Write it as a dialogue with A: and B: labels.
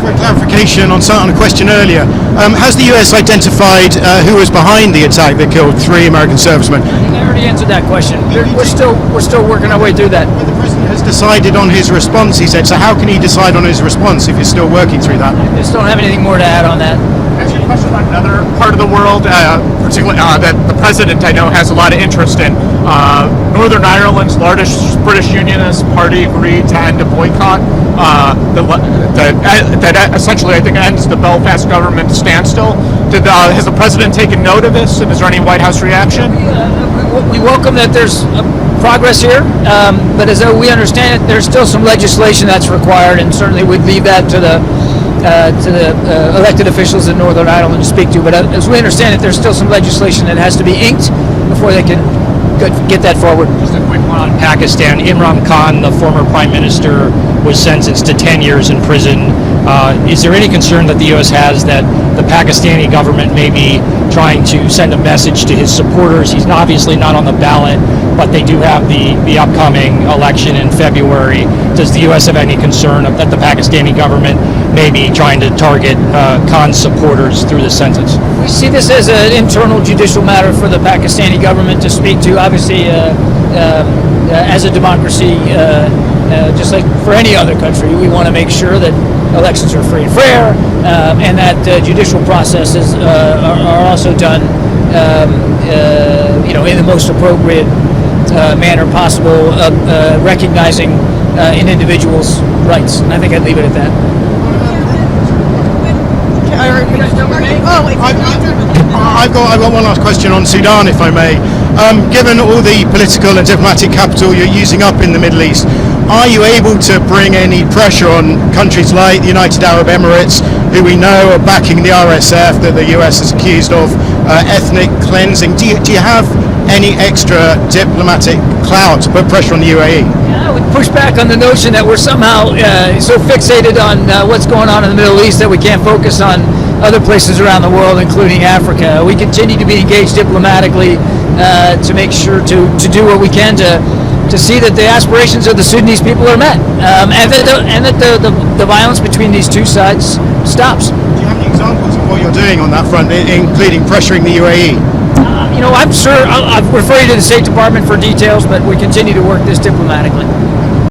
A: For clarification on a question earlier, has the US identified who was behind the attack that killed 3 American servicemen?
B: I already answered that question. We're still working our way through that.
A: But the president has decided on his response, he said. So how can he decide on his response if you're still working through that?
B: I just don't have anything more to add on that.
C: Actually, a question about another part of the world, particularly that the president I know has a lot of interest in. Northern Ireland's largest British Unionist party agreed to end a boycott that essentially I think ends the Belfast government standstill. Has the president taken note of this, and is there any White House reaction?
B: We welcome that there's progress here, but as we understand it, there's still some legislation that's required, and certainly we'd leave that to the elected officials in Northern Ireland to speak to. But as we understand it, there's still some legislation that has to be inked before they can get that forward.
D: Just a quick one on Pakistan. Imran Khan, the former prime minister, was sentenced to 10 years in prison. Is there any concern that the U.S. has that the Pakistani government may be trying to send a message to his supporters? He's obviously not on the ballot, but they do have the upcoming election in February. Does the U.S. have any concern that the Pakistani government may be trying to target Khan's supporters through this sentence?
B: We see this as an internal judicial matter for the Pakistani government to speak to. Obviously, as a democracy, just like for any other country, we want to make sure that elections are free and fair, and that judicial processes are also done, in the most appropriate manner possible, recognizing an individual's rights. And I think I'd leave it at that.
A: I've got one last question on Sudan, if I may. Given all the political and diplomatic capital you're using up in the Middle East, are you able to bring any pressure on countries like the United Arab Emirates, who we know are backing the RSF that the US is accused of ethnic cleansing? Do you have any extra diplomatic clout to put pressure on the UAE?
B: Yeah, I would push back on the notion that we're somehow so fixated on what's going on in the Middle East that we can't focus on other places around the world, including Africa. We continue to be engaged diplomatically to make sure to do what we can to see that the aspirations of the Sudanese people are met, and that the violence between these two sides stops.
A: Do you have any examples of what you're doing on that front, including pressuring the UAE?
B: I'm sure I'll refer you to the State Department for details, but we continue to work this diplomatically.